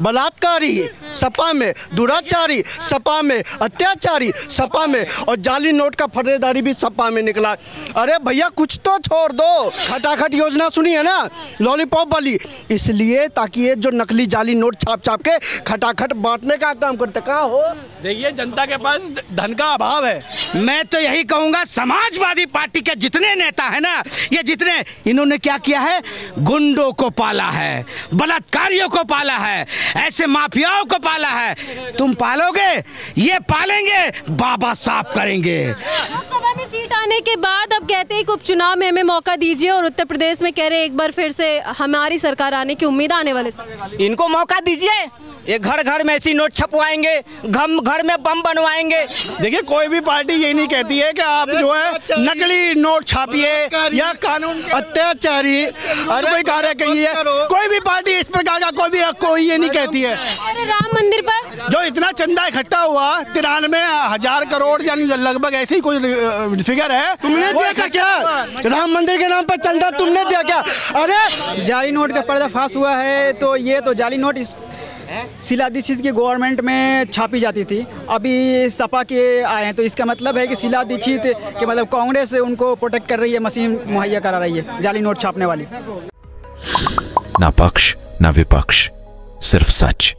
बलात्कारी सपा में, दुराचारी सपा में, अत्याचारी सपा में और जाली नोट का फर्रेदारी भी सपा में निकला। अरे भैया कुछ तो छोड़ दो। खटाखट योजना सुनी है ना, लॉलीपॉप वाली, इसलिए ताकि ये जो नकली जाली नोट छाप छाप के खटाखट बांटने का काम करते। कहाँ हो? देखिए जनता के पास धन का अभाव है। मैं तो यही कहूंगा समाजवादी पार्टी के जितने नेता है ना, ये जितने, इन्होंने क्या किया है, गुंडों को पाला है, बलात्कारियों को पाला है, ऐसे माफियाओं को पाला है। तुम पालोगे, ये पालेंगे, बाबा साफ करेंगे। लोकसभा में सीट आने के बाद अब कहते हैं कि उपचुनाव में हमें मौका दीजिए, और उत्तर प्रदेश में कह रहे एक बार फिर से हमारी सरकार आने की उम्मीद आने वाले समय। इनको मौका दीजिए, ये घर घर में ऐसी नोट छपवाएंगे, घर में बम बनवाएंगे। देखिए कोई भी पार्टी ये नहीं कहती है कि आप जो है नकली नोट छापिए या कानून अत्याचारी कोई कार्य कहिए। कोई भी पार्टी इस प्रकार का कोई ये नहीं कहती है। अरे राम मंदिर पर जो इतना चंदा इकट्ठा हुआ 93,000 करोड़ यानी लगभग ऐसी ही कोई फिगर है, तुमने दिया था क्या? राम मंदिर के नाम पर चंदा तुमने दिया क्या? अरे जाली नोट का पर्दाफाश हुआ है, तो ये तो जाली नोट शीला दीक्षित की गवर्नमेंट में छापी जाती थी, अभी सपा के आए हैं, तो इसका मतलब है कि शीला दीक्षित के मतलब कांग्रेस उनको प्रोटेक्ट कर रही है, मशीन मुहैया करा रही है जाली नोट छापने वाली। ना पक्ष ना विपक्ष, सिर्फ सच।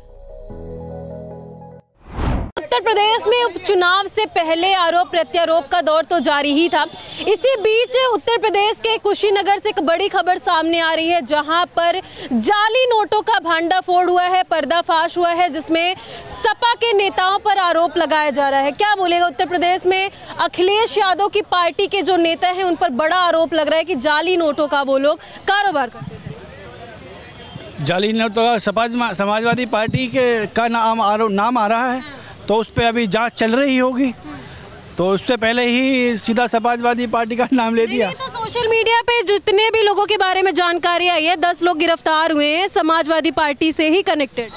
उत्तर प्रदेश में उपचुनाव से पहले आरोप प्रत्यारोप का दौर तो जारी ही था। इसी बीच उत्तर प्रदेश के कुशीनगर से एक बड़ी खबर सामने आ रही है, जहां पर जाली नोटों का भांडाफोड़ हुआ है, पर्दाफाश हुआ है, जिसमें सपा के नेताओं पर आरोप लगाया जा रहा है। क्या बोलेगा? उत्तर प्रदेश में अखिलेश यादव की पार्टी के जो नेता हैं उन पर बड़ा आरोप लग रहा है कि जाली नोटों का वो लोग कारोबार करते हैं। जाली नोट तो समाजवादी पार्टी के का नाम आ रहा है, तो उस पर अभी जांच चल रही होगी, तो उससे पहले ही सीधा समाजवादी पार्टी का नाम ले दिया। तो सोशल मीडिया पे जितने भी लोगों के बारे में जानकारी आई है, 10 लोग गिरफ्तार हुए हैं समाजवादी पार्टी से ही कनेक्टेड।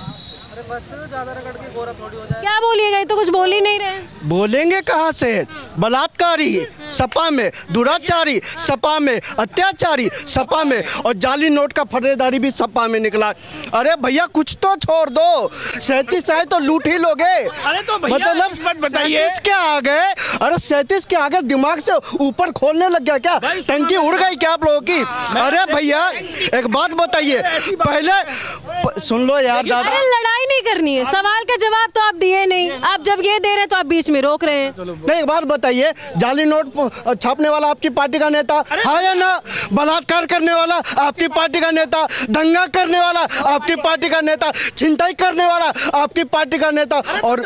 क्या बोलिएगा? ये तो कुछ बोल ही नहीं रहे। बोलेंगे कहाँ से? बलात्कारी सपा में, दुराचारी सपा में, अत्याचारी सपा में और जाली नोट का फर्रेदारी भी सपा में निकला। अरे भैया कुछ तो छोड़ दो। 37 आए तो लूट ही लोगे। अरे तो मतलब बताइए क्या आ गए? अरे 37 के आगे दिमाग से ऊपर खोलने लग गया क्या? टंकी उड़ गई क्या आप लोगों की? अरे भैया एक बात बताइए, पहले सुन लो यार दादा। अरे लड़ाई नहीं करनी है, सवाल का जवाब तो आप दिए नहीं। आप जब ये दे रहे हैं तो आप बीच में रोक रहे हैं। नहीं एक बात बताइए, जाली नोट छापने वाला आपकी पार्टी का नेता है या ना? बलात्कार करने वाला आपकी पार्टी का नेता, दंगा करने वाला आपकी पार्टी का नेता, छिनताई करने वाला आपकी पार्टी का नेता, और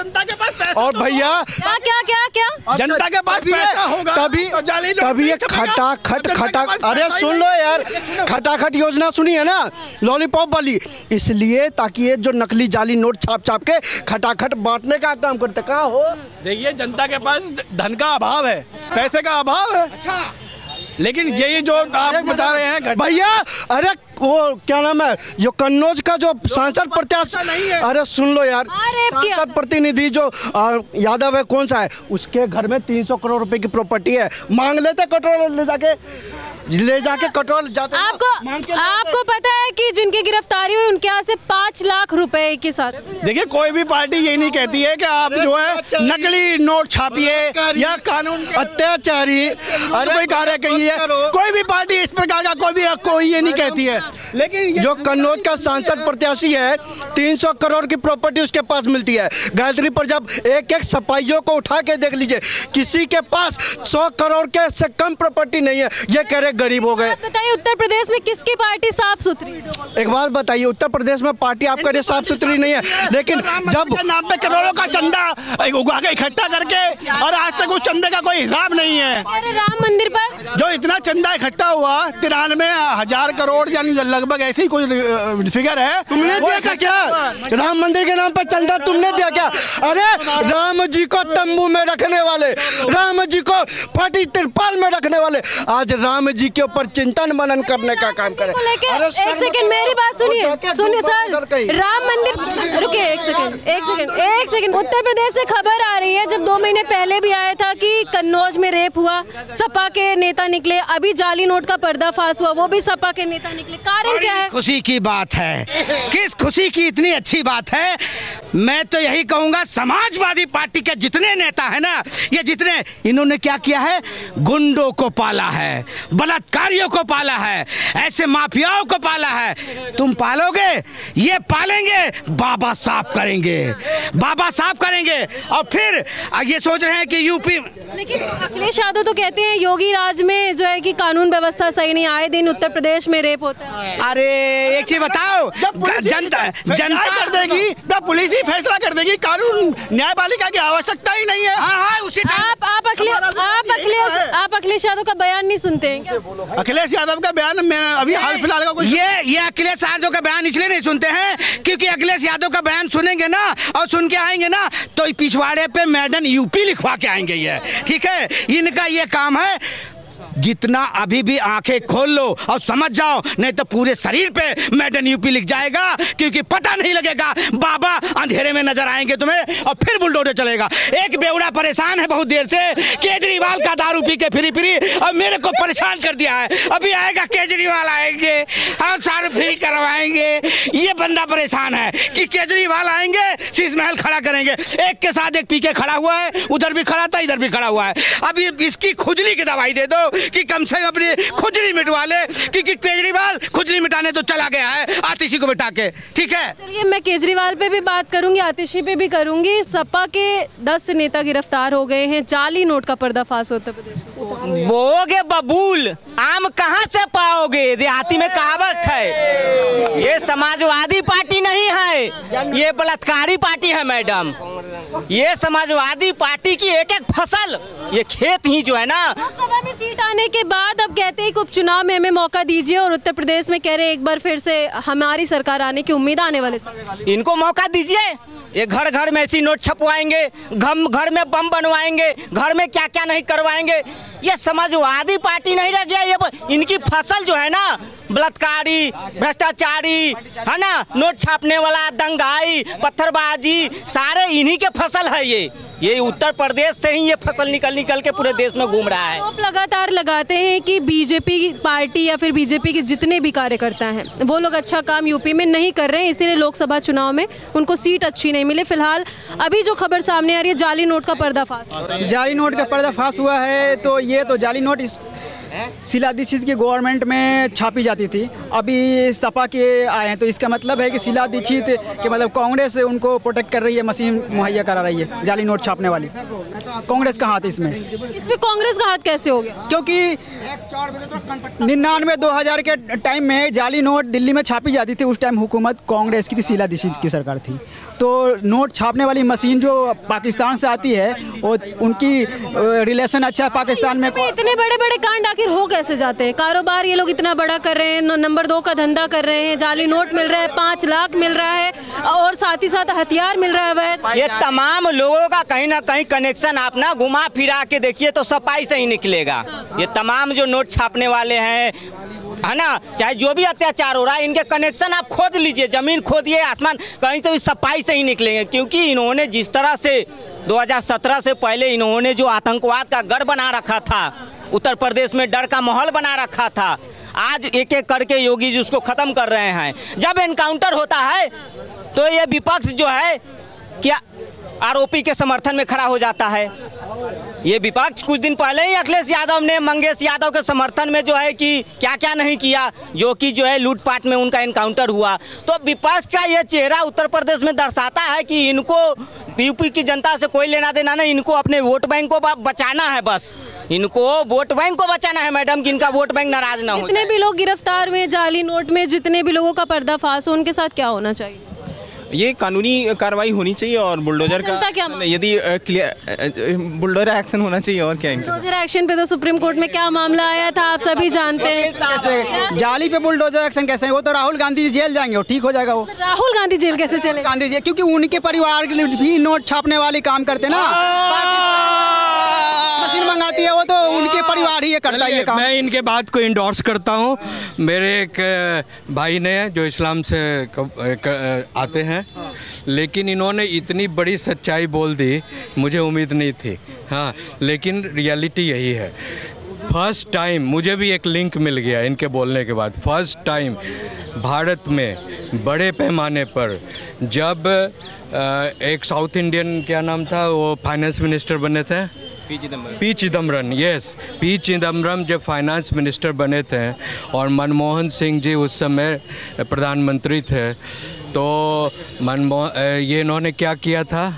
भैया क्या क्या क्या क्या जनता के पास पैसा होगा तभी ये खटाखट। अरे सुन लो यार, खटाखट योजना सुनी है ना, लॉलीपॉप वाली, इसलिए ताकि ये जो नकली जाली नोट छाप छाप के खटाखट बांटने का काम करते। कहाँ हो? देखिए जनता के पास धन का अभाव है, पैसे का अभाव है। लेकिन यही जो आप बता रहे हैं भैया, अरे वो क्या नाम है, जो कन्नौज का जो सांसद प्रत्याशी, अरे सुन लो यार, सांसद प्रतिनिधि जो यादव है, कौन सा है, उसके घर में 300 करोड़ रुपए की प्रॉपर्टी है। मांग लेते कटोरा ले जाके कटोरा जाते। आपको पता है कि जिनकी गिरफ्तारी हुई उनके यहाँ से 5 लाख रुपए के साथ। देखिए कोई भी पार्टी ये नहीं कहती है कि आप जो है नकली नोट छापिए या कानून अत्याचारी कोई कार्य कहिए। कोई भी पार्टी इस प्रकार का कोई ये नहीं कहती है। लेकिन जो कन्नौज का सांसद प्रत्याशी है, 300 करोड़ की प्रॉपर्टी उसके पास मिलती है। गायत्री पर जब एक सपाइयों को उठा के देख लीजिए, किसी के पास 100 करोड़ के से कम प्रॉपर्टी नहीं है। ये कह रहे गरीब हो गए। बताइए उत्तर प्रदेश में किसकी पार्टी साफ सुथरी? एक बात बताइए, उत्तर प्रदेश में पार्टी आप कह रहे साफ सुथरी नहीं है, लेकिन जब नाम पे करोड़ों का चंदा उगा के इकट्ठा करके, और आज तक उस चंदे का कोई हिसाब नहीं है। अरे राम मंदिर पर जो इतना चंदा इकट्ठा हुआ 93,000 करोड़ यानी लगभग ऐसी ही कोई फिगर है, तुमने दिया था क्या? राम मंदिर के नाम पर चंदा तुमने दिया क्या? अरे राम जी को तंबू में रखने वाले, राम जी को फटी तिरपाल में रखने वाले आज राम जी के ऊपर चिंतन मनन करने का काम करें। एक सेकंड मेरी बात सुनिए सर, राम मंदिर, रुकिए एक सेकंड। उत्तर प्रदेश से खबर आ रही है, जब 2 महीने पहले भी आया था कि कन्नौज में रेप हुआ, सपा के नेता निकले, अभी जाली नोट का पर्दाफाश हुआ, वो भी सपा के नेता निकले। कारण क्या है? खुशी की बात है। किस खुशी की इतनी अच्छी बात है। मैं तो यही कहूंगा समाजवादी पार्टी के जितने नेता है ना, ये जितने, इन्होंने क्या किया है, गुंडों को पाला है, बलात्कारियों को पाला है, ऐसे माफियाओं को पाला है। तुम पालोगे, ये पालेंगे, बाबा साफ करेंगे, बाबा साफ करेंगे। और फिर ये सोच रहे हैं कि यूपी, लेकिन अखिलेश यादव तो कहते हैं योगी राज में जो है कि कानून व्यवस्था सही नहीं, आए दिन उत्तर प्रदेश में रेप होता है। अरे एक चीज बताओ, जनता कर देगी, जब पुलिस ही फैसला कर देगी, कानून न्यायपालिका की आवश्यकता ही नहीं है। हाँ, उसी आप अखिलेश यादव का बयान नहीं सुनते हैं क्या? अखिलेश यादव का बयान मैं अभी हाल फिलहाल का कोई ये अखिलेश यादव का बयान इसलिए नहीं सुनते हैं क्योंकि अखिलेश यादव का बयान सुनेंगे ना और सुन के आएंगे ना तो पिछवाड़े पे मैडम यूपी लिखवा के आएंगे। ये ठीक है, इनका ये काम है। जितना अभी भी आंखें खोल लो और समझ जाओ, नहीं तो पूरे शरीर पे मैडन यूपी लिख जाएगा, क्योंकि पता नहीं लगेगा, बाबा अंधेरे में नजर आएंगे तुम्हें और फिर बुलडोजर चलेगा। एक बेवड़ा परेशान है बहुत देर से, केजरीवाल का दारू पी के फ्री और मेरे को परेशान कर दिया है। अभी आएगा केजरीवाल, आएंगे और सारे फ्री करवाएंगे। ये बंदा परेशान है कि केजरीवाल आएंगे, शीश महल खड़ा करेंगे, एक के साथ एक पी के खड़ा हुआ है, उधर भी खड़ा था, इधर भी खड़ा हुआ है। अभी इसकी खुजली की दवाई दे दो कि कम से कम अपनी खुजली मिटवा ले, क्योंकि केजरीवाल खुजली मिटाने तो चला गया है आतिशी को बिठा के। ठीक है, चलिए मैं केजरीवाल पे भी बात करूंगी, आतिशी पे भी करूंगी। सपा के 10 नेता गिरफ्तार हो गए हैं, जाली नोट का पर्दाफाश उत्तर प्रदेश में। बोओगे बबूल, आम कहाँ से पाओगे? देहाती में कहावत है। ये समाजवादी पार्टी नहीं है, ये बलात्कारी पार्टी है मैडम। ये समाजवादी पार्टी की एक एक फसल, ये खेत ही जो है ना। लोकसभा में सीट आने के बाद अब कहते हैं कि उपचुनाव में हमें मौका दीजिए, और उत्तर प्रदेश में कह रहे एक बार फिर से हमारी सरकार आने की उम्मीद आने वाले समय। इनको मौका दीजिए, ये घर घर में ऐसी नोट छपवाएंगे, घर में बम बनवाएंगे, घर में क्या क्या नहीं करवाएंगे। ये समाजवादी पार्टी नहीं रह गया, ये इनकी फसल जो है ना, बलात्कारी, भ्रष्टाचारी है ना, नोट छापने वाला, दंगाई, पत्थरबाजी, सारे इन्हीं के फसल है। ये उत्तर प्रदेश से ही ये फसल निकल के पूरे देश में घूम रहा है। आप लगातार लगाते हैं कि बीजेपी पार्टी या फिर बीजेपी के जितने भी कार्यकर्ता हैं वो लोग अच्छा काम यूपी में नहीं कर रहे हैं, इसीलिए लोकसभा चुनाव में उनको सीट अच्छी नहीं मिले। फिलहाल अभी जो खबर सामने आ रही है, जाली नोट का पर्दाफाश। जाली नोट का पर्दाफाश हुआ है, तो ये तो जाली नोट शीला दीक्षित की गवर्नमेंट में छापी जाती थी, अभी सपा के आए हैं, तो इसका मतलब है कि शीला दीक्षित के मतलब कांग्रेस उनको प्रोटेक्ट कर रही है, मशीन मुहैया करा रही है जाली नोट छापने वाली। कांग्रेस का हाथ इसमें कांग्रेस का हाथ कैसे हो गया? क्योंकि 99-2000 के टाइम में जाली नोट दिल्ली में छापी जाती थी, उस टाइम हुकूमत कांग्रेस की थी, शीला दीक्षित की सरकार थी। तो नोट छापने वाली मशीन जो पाकिस्तान से आती है, वो उनकी रिलेशन अच्छा है पाकिस्तान में। इतने बड़े बड़े कांड आखिर हो कैसे जाते हैं? कारोबार ये लोग इतना बड़ा कर रहे हैं, नंबर 2 का धंधा कर रहे हैं, जाली नोट मिल रहा है, 5 लाख मिल रहा है, और साथ ही साथ हथियार मिल रहा है। ये तमाम लोगों का कहीं ना कहीं कनेक्शन आप ना घुमा फिरा के देखिए तो सफाई से ही निकलेगा। ये तमाम जो नोट छापने वाले हैं है ना, चाहे जो भी अत्याचार हो रहा है, इनके कनेक्शन आप खोद लीजिए, जमीन खोदिए, आसमान, कहीं से भी सफाई से ही निकलेंगे। क्योंकि इन्होंने जिस तरह से 2017 से पहले इन्होंने जो आतंकवाद का गढ़ बना रखा था, उत्तर प्रदेश में डर का माहौल बना रखा था, आज एक एक करके योगी जी उसको खत्म कर रहे हैं। जब एनकाउंटर होता है तो ये विपक्ष जो है क्या आरोपी के समर्थन में खड़ा हो जाता है। ये विपक्ष कुछ दिन पहले ही अखिलेश यादव ने मंगेश यादव के समर्थन में जो है कि क्या क्या नहीं किया, जो कि जो है लूटपाट में उनका एनकाउंटर हुआ। तो विपक्ष का ये चेहरा उत्तर प्रदेश में दर्शाता है कि इनको यूपी की जनता से कोई लेना देना नहीं, इनको अपने वोट बैंक को बचाना है, बस इनको वोट बैंक को बचाना है मैडम, कि इनका वोट बैंक नाराज ना हो। जितने भी लोग गिरफ्तार हुए जाली नोट में, जितने भी लोगों का पर्दाफाश हो, उनके साथ क्या होना चाहिए? ये कानूनी कार्रवाई होनी चाहिए और बुलडोजर का यदि बुलडोजर एक्शन होना चाहिए। और क्या बुलडोजर एक्शन पे तो सुप्रीम कोर्ट में क्या मामला आया था, आप सभी जानते हैं। कैसे जाली पे बुलडोजर एक्शन कैसे? वो तो राहुल गांधी जी जेल जाएंगे, वो ठीक हो जाएगा। वो राहुल गांधी जेल कैसे चले? गांधी जी क्योंकि उनके परिवार भी नोट छापने वाले काम करते ना, मशीन मंगाती है, वो तो उनके परिवार ही ये करता है ये काम। मैं इनके बात को इंडोर्स करता हूँ। मेरे एक भाई ने जो इस्लाम से आते हैं, लेकिन इन्होंने इतनी बड़ी सच्चाई बोल दी, मुझे उम्मीद नहीं थी। हाँ, लेकिन रियलिटी यही है। फर्स्ट टाइम मुझे भी एक लिंक मिल गया इनके बोलने के बाद। फर्स्ट टाइम भारत में बड़े पैमाने पर। जब एक साउथ इंडियन क्या नाम था वो फाइनेंस मिनिस्टर बने थे, P Chidambaram, yes, P Chidambaram जब फाइनेंस मिनिस्टर बने थे और मनमोहन सिंह जी उस समय प्रधानमंत्री थे, तो ये इन्होंने क्या किया था,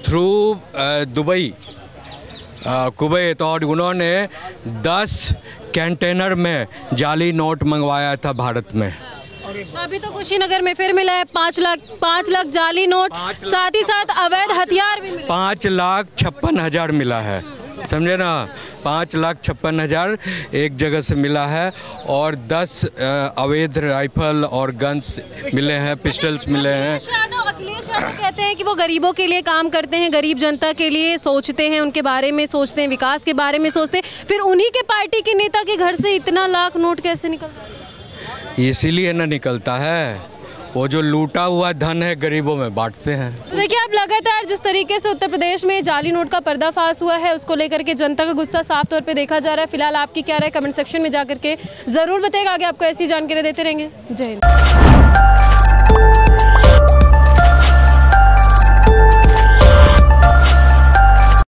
थ्रू दुबई कुवैत, और उन्होंने 10 कंटेनर में जाली नोट मंगवाया था भारत में। अभी तो कुशीनगर में फिर मिला है 5 लाख जाली नोट, साथ ही साथ अवैध हथियार भी मिले। 5,56,000 मिला है, समझे ना, 5,56,000 एक जगह से मिला है, और 10 अवैध राइफल और गन्स मिले हैं, पिस्टल्स मिले हैं। अखिलेश यादव कहते हैं कि वो गरीबों के लिए काम करते हैं, गरीब जनता के लिए सोचते हैं, उनके बारे में सोचते हैं, विकास के बारे में सोचते हैं, फिर उन्हीं के पार्टी के नेता के घर से इतना लाख नोट कैसे निकलता है? इसीलिए ना निकलता है, वो जो लूटा हुआ धन है गरीबों में बांटते हैं। देखिए, आप लगातार जिस तरीके से उत्तर प्रदेश में जाली नोट का पर्दाफाश हुआ है, उसको लेकर के जनता का गुस्सा साफ तौर पे देखा जा रहा है। फिलहाल आपकी क्या राय कमेंट सेक्शन में जाकर के जरूर बताइएगा। आगे आपको ऐसी जानकारी देते रहेंगे। जय हिंद।